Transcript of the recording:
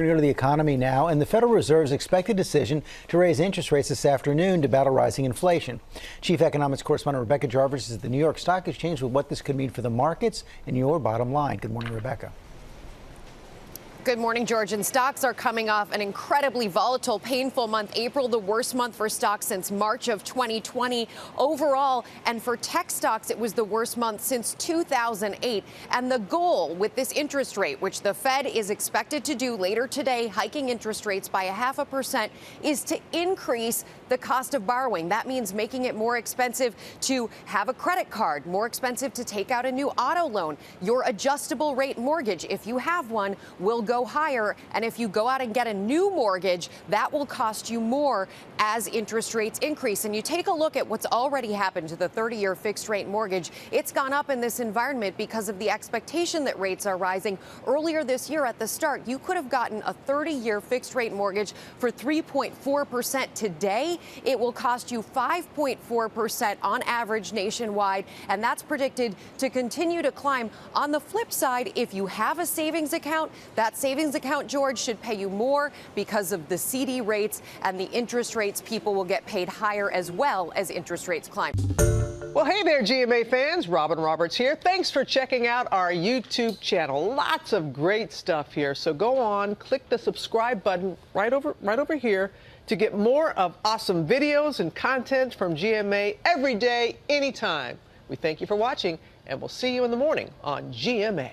We're going to go to the economy now, and the Federal Reserve's expected decision to raise interest rates this afternoon to battle rising inflation. Chief Economics Correspondent Rebecca Jarvis is at the New York Stock Exchange with what this could mean for the markets and your bottom line. Good morning, Rebecca. Good morning, George. And stocks are coming off an incredibly volatile, painful month. April, the worst month for stocks since March of 2020 overall. And for tech stocks, it was the worst month since 2008. And the goal with this interest rate, which the Fed is expected to do later today, hiking interest rates by 0.5%, is to increase the cost of borrowing. That means making it more expensive to have a credit card, more expensive to take out a new auto loan. Your adjustable rate mortgage, if you have one, will go higher. And if you go out and get a new mortgage, that will cost you more as interest rates increase. And you take a look at what's already happened to the 30-year fixed rate mortgage. It's gone up in this environment because of the expectation that rates are rising. Earlier this year at the start, you could have gotten a 30-year fixed rate mortgage for 3.4%. Today, it will cost you 5.4% on average nationwide, and that's predicted to continue to climb. On the flip side, if you have a savings account, that savings account, George, should pay you more because of the CD rates and the interest rates. People will get paid higher as well as interest rates climb. Well, hey there, GMA fans. Robin Roberts here. Thanks for checking out our YouTube channel. Lots of great stuff here. So go on, click the subscribe button right over here to get more of awesome videos and content from GMA every day, anytime. We thank you for watching, and we'll see you in the morning on GMA.